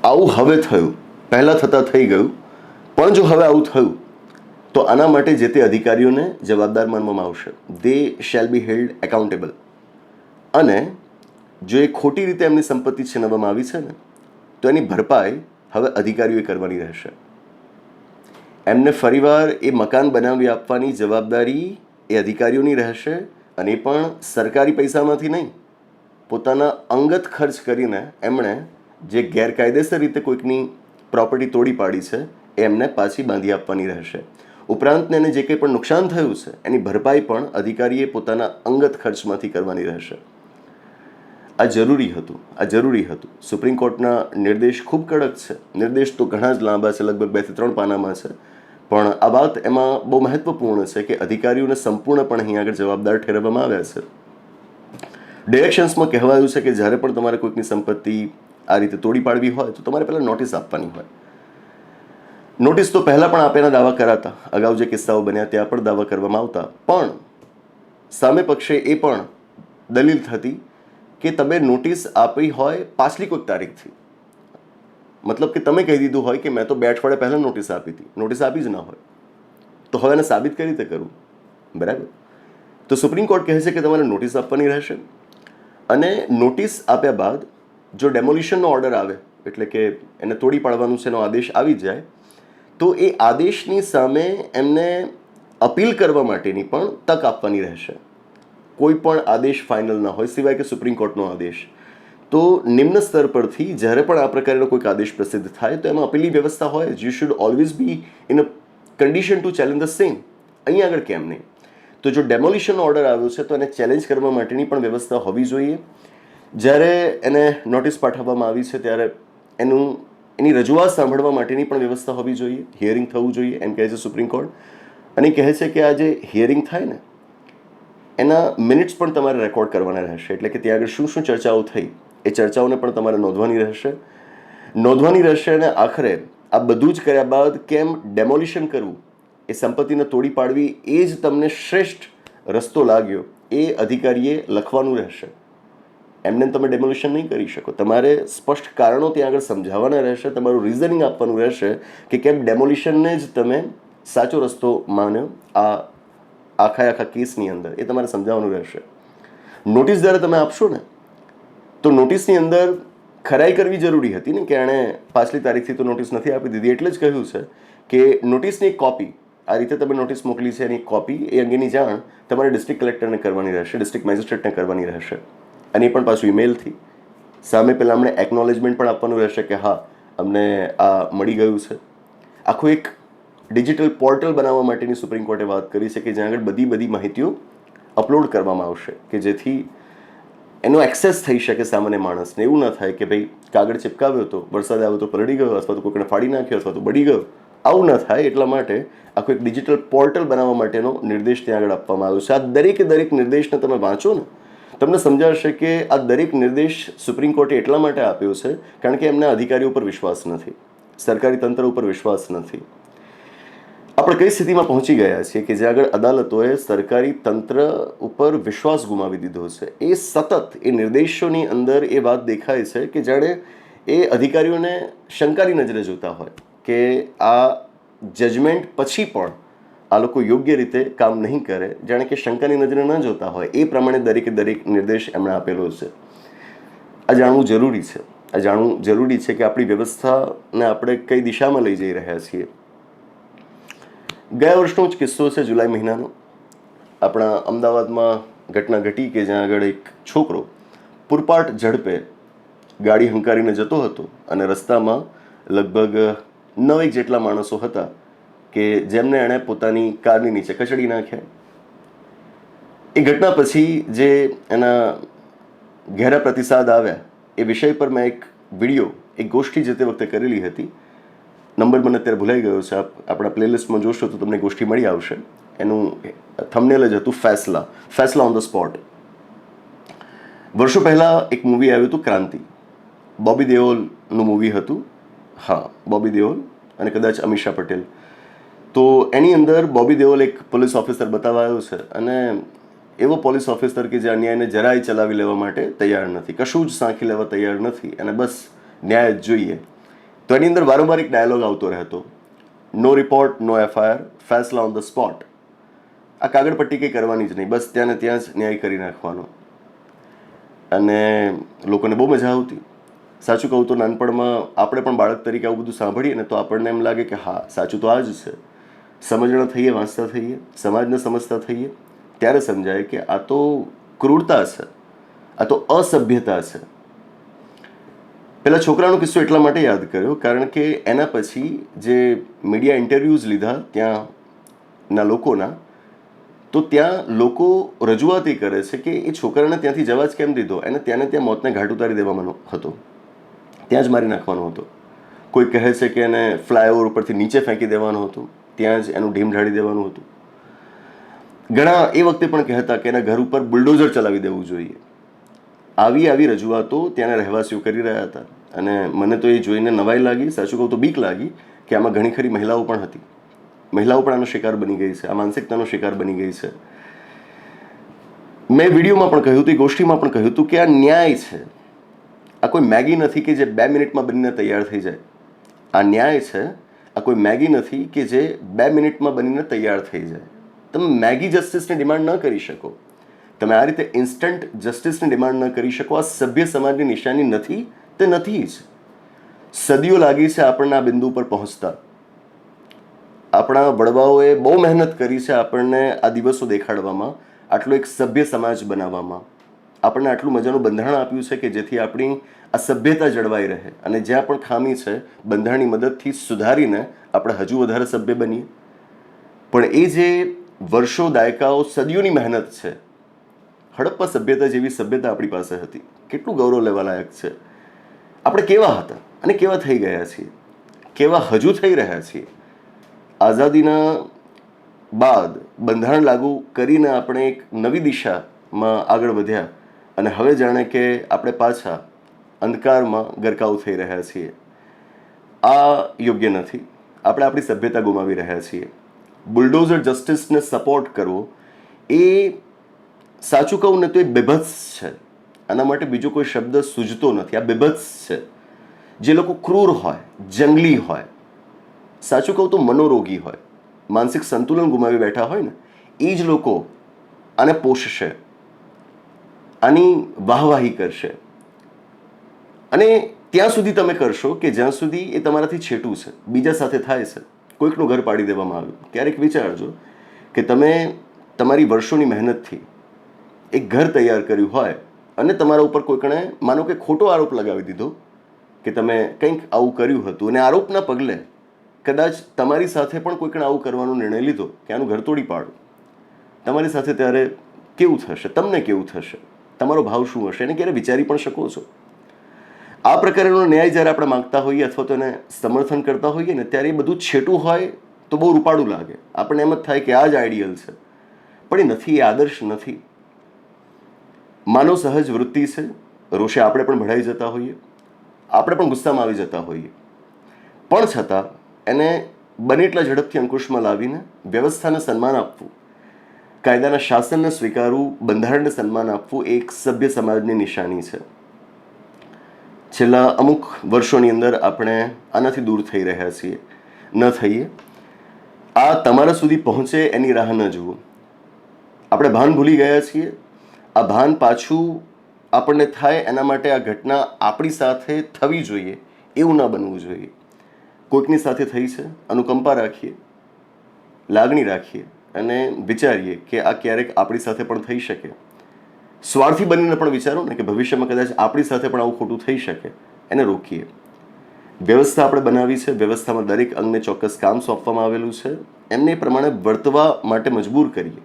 આવું હવે થયું, પહેલાં થતાં થઈ ગયું, પણ જો હવે આવું થયું તો આના માટે જે તે અધિકારીઓને જવાબદાર માનવામાં આવશે. દે શેલ બી હેલ્ડ એકાઉન્ટેબલ. અને જો એ ખોટી રીતે એમની સંપત્તિ છીનવવામાં આવી છે ને, તો એની ભરપાઈ હવે અધિકારીઓએ કરવાની રહેશે. એમને ફરીવાર એ મકાન બનાવી આપવાની જવાબદારી એ અધિકારીઓની રહેશે, અને એ પણ સરકારી પૈસામાંથી નહીં, પોતાના અંગત ખર્ચ કરીને એમણે જે ગેરકાયદેસર રીતે કોઈકની પ્રોપર્ટી તોડી પાડી છે એ એમને પાછી બાંધી આપવાની રહેશે. ઉપરાંતને એને જે કંઈ પણ નુકસાન થયું છે એની ભરપાઈ પણ અધિકારીએ પોતાના અંગત ખર્ચમાંથી કરવાની રહેશે. આ જરૂરી હતું. સુપ્રીમ કોર્ટના નિર્દેશ ખૂબ કડક છે. નિર્દેશ તો ઘણા જ લાંબા છે, લગભગ 2 થી 3 પાનામાં છે, પણ આ વાત એમાં બહુ મહત્વપૂર્ણ છે કે અધિકારીઓને સંપૂર્ણપણે અહીં આગળ જવાબદાર ઠેરવવામાં આવ્યા છે. ડિરેક્શન્સમાં કહેવાયું છે કે જ્યારે પણ તમારે કોઈકની સંપત્તિ આ રીતે તોડી પાડવી હોય તો તમારે પહેલાં નોટિસ આપવાની હોય. નોટિસ તો પહેલાં પણ આપેના દાવા કરાતા, અગાઉ જે કિસ્સાઓ બન્યા ત્યાં પણ દાવા કરવામાં આવતા, પણ સામે પક્ષે એ પણ દલીલ થતી કે તમે નોટિસ આપી હોય પાછલી કોઈક તારીખથી, મતલબ કે તમે કહી દીધું હોય કે મેં તો 2 અઠવાડિયા પહેલાં નોટિસ આપી હતી, નોટિસ આપી જ ના હોય, તો હવે એને સાબિત કઈ રીતે કરવું? બરાબર. તો સુપ્રીમ કોર્ટ કહે છે કે તમારે નોટિસ આપવાની રહેશે, અને નોટિસ આપ્યા બાદ જો ડેમોલિશનનો ઓર્ડર આવે, એટલે કે એને તોડી પાડવાનું છે એનો આદેશ આવી જાય, તો એ આદેશની સામે એમને અપીલ કરવા માટેની પણ તક આપવાની રહેશે. કોઈ પણ આદેશ ફાઇનલ ના હોય સિવાય કે સુપ્રીમ કોર્ટનો આદેશ. તો નિમ્ન સ્તર પરથી જ્યારે પણ આ પ્રકારનો કોઈક આદેશ પ્રસિદ્ધ થાય તો એમાં અપીલની વ્યવસ્થા હોય. You should always be in a condition to challenge the same. અહીં આગળ કેમ નહીં? તો જો ડેમોલિશનનો ઓર્ડર આવ્યો છે તો એને ચેલેન્જ કરવા માટેની પણ વ્યવસ્થા હોવી જોઈએ. જ્યારે એને નોટિસ પાઠવવામાં આવી છે ત્યારે એની રજૂઆત સાંભળવા માટેની પણ વ્યવસ્થા હોવી જોઈએ, હિયરિંગ થવું જોઈએ, એમ કહે છે સુપ્રીમ કોર્ટ. અને કહે છે કે આ જે હિયરિંગ થાય ને એના મિનિટ્સ પણ તમારે રેકોર્ડ કરવાના રહેશે. એટલે કે ત્યાં આગળ શું શું ચર્ચાઓ થઈ એ ચર્ચાઓને પણ તમારે નોંધવાની રહેશે. અને આખરે આ બધું જ કર્યા બાદ કેમ ડેમોલિશન કરવું, એ સંપત્તિને તોડી પાડવી, એ જ તમને શ્રેષ્ઠ રસ્તો લાગ્યો, એ અધિકારીએ લખવાનું રહેશે. એમને તમે ડેમોલિશન નહીં કરી શકો. તમારે સ્પષ્ટ કારણો ત્યાં આગળ સમજાવવાના રહેશે, તમારું રિઝનિંગ આપવાનું રહેશે કે કેમ ડેમોલિશનને જ તમે સાચો રસ્તો માન્યો આખા કેસની અંદર, એ તમારે સમજાવવાનું રહેશે. નોટિસ જ્યારે તમે આપશો ને તો નોટિસની અંદર ખરાઈ કરવી જરૂરી હતી ને કે એણે પાછલી તારીખથી તો નોટિસ નથી આપી દીધી. એટલે જ કહ્યું છે કે નોટિસની એક કોપી, આ રીતે તમે નોટિસ મોકલી છે એની કોપી, એ અંગેની જાણ તમારે ડિસ્ટ્રિક્ટ કલેક્ટરને કરવાની રહેશે, ડિસ્ટ્રિક્ટ મેજિસ્ટ્રેટને કરવાની રહેશે. અને એ પણ પાછું ઈમેલથી. સામે પહેલાં અમને એકનોલેજમેન્ટ પણ આપવાનું રહેશે કે હા અમને આ મળી ગયું છે. આખું એક ડિજિટલ પોર્ટલ બનાવવા માટેની સુપ્રીમ કોર્ટે વાત કરી છે કે જ્યાં આગળ બધી માહિતીઓ અપલોડ કરવામાં આવશે કે જેથી એનો એક્સેસ થઈ શકે સામાન્ય માણસને. એવું ના થાય કે ભાઈ કાગળ ચિપકાવ્યો હતો, વરસાદ આવ્યો તો પલળી ગયો, અથવા તો કોઈકને ફાડી નાખ્યો, અથવા તો બળી ગયો. આવું ના થાય એટલા માટે આખું એક ડિજિટલ પોર્ટલ બનાવવા માટેનો નિર્દેશ ત્યાં આગળ આપવામાં આવ્યો છે. આ દરેક નિર્દેશને તમે વાંચો ને તમને સમજાશે કે આ દરેક નિર્દેશ સુપ્રીમ કોર્ટે એટલા માટે આપ્યો છે કારણ કે એમના અધિકારીઓ ઉપર વિશ્વાસ નથી, સરકારી તંત્ર ઉપર વિશ્વાસ નથી. આપણે કઈ સ્થિતિમાં પહોંચી ગયા છીએ કે જ્યાં આગળ અદાલતોએ સરકારી તંત્ર ઉપર વિશ્વાસ ગુમાવી દીધો છે. એ સતત એ નિર્દેશોની અંદર એ વાત દેખાય છે કે જાણે એ અધિકારીઓને શંકાની નજરે જોતા હોય કે આ જજમેન્ટ પછી પણ આ લોકો યોગ્ય રીતે કામ નહીં કરે, જાણે કે શંકાની નજરે ન જોતા હોય. એ પ્રમાણે દરેક નિર્દેશ એમણે આપેલો છે. આ જાણવું જરૂરી છે કે આપણી વ્યવસ્થાને આપણે કઈ દિશામાં લઈ જઈ રહ્યા છીએ. ગયા વર્ષનો જ કિસ્સો છે, જુલાઈ મહિનાનો. આપણા અમદાવાદમાં ઘટના ઘટી કે જ્યાં આગળ એક છોકરો પૂરપાટ ઝડપે ગાડી હંકારીને જતો હતો અને રસ્તામાં લગભગ 9 જેટલા માણસો હતા કે જેમને એણે પોતાની કારની નીચે કચડી નાખ્યા. એ ઘટના પછી જે એના ઘેરા પ્રતિસાદ આવ્યા એ વિષય પર મેં એક વિડીયો, એક ગોષ્ઠી જે તે વખતે કરેલી હતી. નંબર મને અત્યારે ભૂલાઈ ગયો છે, આપણા પ્લેલિસ્ટમાં જોશો તો તમને ગોષ્ઠી મળી આવશે. એનું થંબનેલ જ હતું ફેસલા ઓન ધ સ્પોટ. વર્ષો પહેલાં એક મૂવી આવ્યું હતું ક્રાંતિ, બોબી દેઓલનું મૂવી હતું. હા, બોબી દેઓલ અને કદાચ અમીષા પટેલ. તો એની અંદર બોબી દેઓલ એક પોલીસ ઓફિસર બતાવાયો છે અને એવો પોલીસ ઓફિસર કે જે અન્યાયને જરાય ચલાવી લેવા માટે તૈયાર નથી, કશું જ સાંખી લેવા તૈયાર નથી અને બસ ન્યાય જ જોઈએ. તો એની અંદર વારંવાર એક ડાયલોગ આવતો રહેતો, નો રિપોર્ટ નો એફઆઈઆર, ફેસલા ઓન ધ સ્પોટ. આ કાગળ પટ્ટી કંઈ કરવાની જ નહીં, બસ ત્યાં ને ત્યાં જ ન્યાય કરી નાખવાનો. અને લોકોને બહુ મજા આવતી. સાચું કહું તો નાનપણમાં આપણે પણ બાળક તરીકે આવું બધું સાંભળીએ ને તો આપણને એમ લાગે કે હા સાચું તો આ જ છે. સમજણા થઈએ, વાંચતા થઈએ, સમાજને સમજતા થઈએ ત્યારે સમજાય કે આ તો ક્રૂરતા છે, આ તો અસભ્યતા છે. પેલા છોકરાનો કિસ્સો એટલા માટે યાદ કર્યો કારણ કે એના પછી જે મીડિયા ઇન્ટરવ્યૂઝ લીધા ત્યાંના લોકોના, તો ત્યાં લોકો રજૂઆત એ કરે છે કે એ છોકરાને ત્યાંથી જવા જ કેમ દીધો, એને ત્યાંને ત્યાં મોતને ઘાટ ઉતારી દેવાનો હતો, ત્યાં જ મારી નાખવાનો હતો. કોઈ કહે છે કે એને ફ્લાયઓવર ઉપરથી નીચે ફેંકી દેવાનું હતું, ત્યાં જ એનું ઢીમ ઢાળી દેવાનું હતું. ઘણા એ વખતે પણ કહેતા કે એના ઘર ઉપર બુલડોઝર ચલાવી દેવું જોઈએ. આવી રજૂઆતો ત્યાંના રહેવાસીઓ કરી રહ્યા હતા. અને મને તો એ જોઈને નવાઈ લાગી, સાચું કહું તો બીક લાગી કે આમાં ઘણી ખરી મહિલાઓ પણ હતી. મહિલાઓ પણ આનો શિકાર બની ગઈ છે, આ માનસિકતાનો શિકાર બની ગઈ છે. મેં વિડીયોમાં પણ કહ્યું હતું, ગોષ્ઠીમાં પણ કહ્યું હતું કે આ ન્યાય છે. આ કોઈ મેગી નથી કે જે 2 મિનિટમાં બનીને તૈયાર થઈ જાય. આ ન્યાય છે. આ કોઈ મેગી નથી કે જે 2 મિનિટમાં બનીને તૈયાર થઈ જાય. તમે મેગી જસ્ટિસની ડિમાન્ડ ન કરી શકો, તમે આ રીતે ઇન્સ્ટન્ટ જસ્ટિસની ડિમાન્ડ ન કરી શકો. આ સભ્ય સમાજની નિશાની નથી, તે નથી જ. સદીઓ લાગી છે આપણને આ બિંદુ પર પહોંચતા. આપણા વડવાઓએ બહુ મહેનત કરી છે આપણને આ દિવસો દેખાડવામાં, આટલો એક સભ્ય સમાજ બનાવવામાં. આપણને આટલું મજાનું બંધારણ આપ્યું છે કે જેથી આપણી આ સભ્યતા જળવાઈ રહે, અને જ્યાં પણ ખામી છે બંધારણની મદદથી સુધારીને આપણે હજુ વધારે સભ્ય બનીએ. પણ એ જે વર્ષો, દાયકાઓ, સદીઓની મહેનત છે, હડપ્પા સભ્યતા જેવી સભ્યતા આપણી પાસે હતી, કેટલું ગૌરવ લેવા લાયક છે. આપણે કેવા હતા અને કેવા થઈ ગયા છીએ, કેવા હજુ થઈ રહ્યા છીએ. આઝાદીના બાદ બંધારણ લાગુ કરીને આપણે એક નવી દિશામાં આગળ વધ્યા, અને હવે જાણે કે આપણે પાછા અંધકારમાં ગરકાવ થઈ રહ્યા છીએ. આ યોગ્ય નથી. આપણે આપણી સભ્યતા ગુમાવી રહ્યા છીએ. બુલડોઝર જસ્ટિસને સપોર્ટ કરવો એ, સાચું કહું ને તો એ બીભત્સ છે. આના માટે બીજો કોઈ શબ્દ સૂઝતો નથી. આ બીભત્સ છે. જે લોકો ક્રૂર હોય, જંગલી હોય, સાચું કહું તો મનોરોગી હોય, માનસિક સંતુલન ગુમાવી બેઠા હોય ને, એ જ લોકો આને પોષશે, આની વાહવાહી કરશે. અને ત્યાં સુધી તમે કરશો કે જ્યાં સુધી એ તમારાથી છેટું છે, બીજા સાથે થાય છે, કોઈકનું ઘર પાડી દેવામાં આવ્યું. ક્યારેક વિચારજો કે તમે તમારી વર્ષોની મહેનતથી એક ઘર તૈયાર કર્યું હોય અને તમારા ઉપર કોઈકણે માનો કે ખોટો આરોપ લગાવી દીધો કે તમે કંઈક આવું કર્યું હતું, અને આરોપના પગલે કદાચ તમારી સાથે પણ કોઈકણે આવું કરવાનો નિર્ણય લીધો કે આનું ઘર તોડી પાડો. તમારી સાથે ત્યારે કેવું થશે, તમને કેવું થશે, તમારો ભાવ શું હશે, એને ક્યારે વિચારી પણ શકો છો? આ પ્રકારનો ન્યાય જ્યારે આપણે માંગતા હોઈએ અથવા તો એને સમર્થન કરતા હોઈએ ને, ત્યારે એ બધું છેટું હોય તો બહુ રૂપાળું લાગે. આપણને એમ જ થાય કે આ જ આઈડિયલ છે, પણ એ નથી, એ આદર્શ નથી. માનવ સહજ વૃત્તિ છે. રોષે આપણે પણ ભળાઈ જતા હોઈએ, આપણે પણ ગુસ્સામાં આવી જતા હોઈએ, પણ છતાં એને બને એટલા ઝડપથી અંકુશમાં લાવીને વ્યવસ્થાને સન્માન આપવું, કાયદાના શાસનને સ્વીકારવું, બંધારણને સન્માન આપવું એ એક સભ્ય સમાજની નિશાની છે. છેલ્લા અમુક વર્ષોની અંદર આપણે આનાથી દૂર થઈ રહ્યા છીએ. ન થઈએ. આ તમારા સુધી પહોંચે એની રાહ ન જુઓ. આપણે ભાન ભૂલી ગયા છીએ. આ ભાન પાછું આપણને થાય એના માટે આ ઘટના આપણી સાથે થવી જોઈએ, એવું ન બનવું જોઈએ. કોઈકની સાથે થઈ છે, અનુકંપા રાખીએ, લાગણી રાખીએ અને વિચારીએ કે આ ક્યારેક આપણી સાથે પણ થઈ શકે. સ્વાર્થી બનીને પણ વિચારો ને કે ભવિષ્યમાં કદાચ આપણી સાથે પણ આવું ખોટું થઈ શકે. એને રોકીએ. વ્યવસ્થા આપણે બનાવી છે, વ્યવસ્થામાં દરેક અંગને ચોક્કસ કામ સોંપવામાં આવેલું છે, એમને પ્રમાણે વર્તવા માટે મજબૂર કરીએ.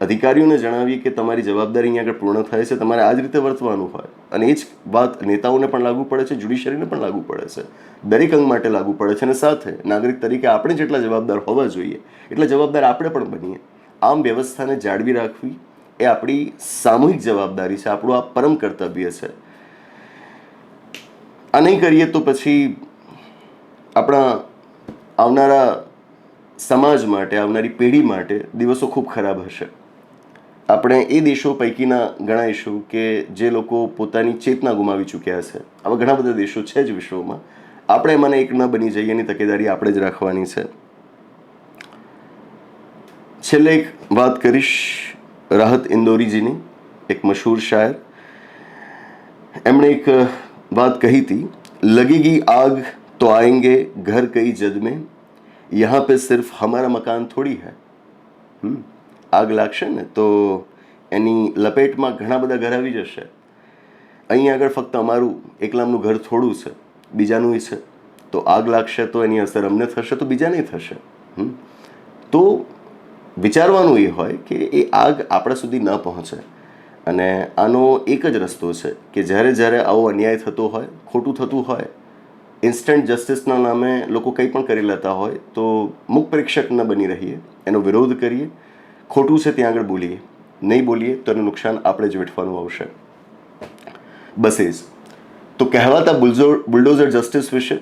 અધિકારીઓને જણાવીએ કે તમારી જવાબદારી અહીંયા આગળ પૂર્ણ થાય છે, તમારે આ જ રીતે વર્તવાનું હોય. અને એ જ વાત નેતાઓને પણ લાગુ પડે છે, જ્યુડિશરીને પણ લાગુ પડે છે, દરેક અંગ માટે લાગુ પડે છે. અને સાથે નાગરિક તરીકે આપણે જેટલા જવાબદાર હોવા જોઈએ એટલા જવાબદાર આપણે પણ બનીએ. આમ વ્યવસ્થાને જાળવી રાખવી એ આપણી સામૂહિક જવાબદારી છે, આપણું આ પરમ કર્તવ્ય છે. આ નહીં કરીએ તો પછી આપણા આવનારા સમાજ માટે, આવનારી પેઢી માટે દિવસો ખૂબ ખરાબ હશે. આપણે એ દેશો પૈકીના ગણાઈશું કે જે લોકો પોતાની ચેતના ગુમાવી ચૂક્યા છે. આવા ઘણા બધા દેશો છે જ વિશ્વમાં. આપણે એમાંને એક ન બની જઈએ એની તકેદારી આપણે જ રાખવાની છે. છેલ્લે એક વાત કરીશ રાહત ઇન્દોરીજીની, એક મશહૂર શાયર. એમણે એક વાત કહી હતી, લગેગી આગ તો આएंगे ઘર કઈ જદ મેં, યહાં પે સિર્ફ હમારા મકાન થોડી હૈ. આગ લાગશે ને તો એની લપેટમાં ઘણા બધા ઘર આવી જશે. અહીં આગળ ફક્ત અમારું એકલામનું ઘર થોડું છે, બીજાનું છે. તો આગ લાગશે તો એની અસર અમને થશે તો બીજાને થશે. તો વિચારવાનું એ હોય કે એ આગ આપણા સુધી ન પહોંચે. અને આનો એક જ રસ્તો છે કે જ્યારે જ્યારે આવો અન્યાય થતો હોય, ખોટું થતું હોય, ઇન્સ્ટન્ટ જસ્ટિસના નામે લોકો કંઈ પણ કરી લેતા હોય, તો મુખ પ્રેક્ષક ન બની રહીએ, એનો વિરોધ કરીએ, ખોટું છે ત્યાં આગળ બોલીએ. નહીં બોલીએ તો એનું નુકસાન આપણે જ વેઠવાનું આવશે. બસ એ જ. તો કહેવાતા બુલડોઝર જસ્ટિસ વિશે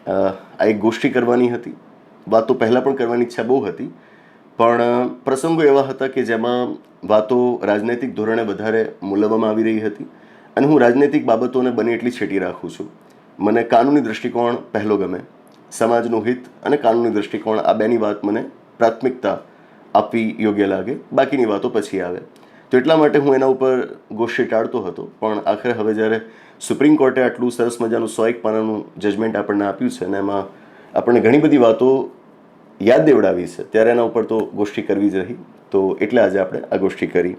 આ એક ગોષ્ઠી કરવાની હતી. વાતો પહેલાં પણ કરવાની ઈચ્છા બહુ હતી, પણ પ્રસંગો એવા હતા કે જેમાં વાતો રાજનૈતિક ધોરણે વધારે મૂલવવામાં આવી રહી હતી. અને હું રાજનૈતિક બાબતોને બને એટલી છેટી રાખું છું. મને કાનૂની દૃષ્ટિકોણ પહેલો ગમે. સમાજનું હિત અને કાનૂની દૃષ્ટિકોણ, આ બેની વાત મને પ્રાથમિકતા આપવી યોગ્ય લાગે, બાકીની વાતો પછી આવે. તો એટલા માટે હું એના ઉપર ગોષ્ઠી ટાળતો હતો. પણ આખરે હવે જ્યારે સુપ્રીમ કોર્ટે આટલું સરસ મજાનું 101 પાનાનું જજમેન્ટ આપણને આપ્યું છે અને એમાં આપણને ઘણી બધી વાતો યાદ દેવડાવી છે, ત્યારે એના ઉપર તો ગોષ્ઠી કરવી જ રહી. તો એટલે આજે આપણે આ ગોષ્ઠી કરી.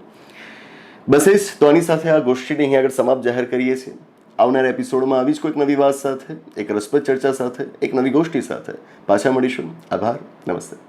બસ એ જ. તો આની સાથે આ ગોષ્ઠીને અહીં આગળ સમાપ્ત જાહેર કરીએ છીએ. આવનારા એપિસોડમાં આવી જ કોઈક નવી વાત સાથે, એક રસપ્રદ ચર્ચા સાથે, એક નવી ગોષ્ઠી સાથે પાછા મળીશું. આભાર. નમસ્તે.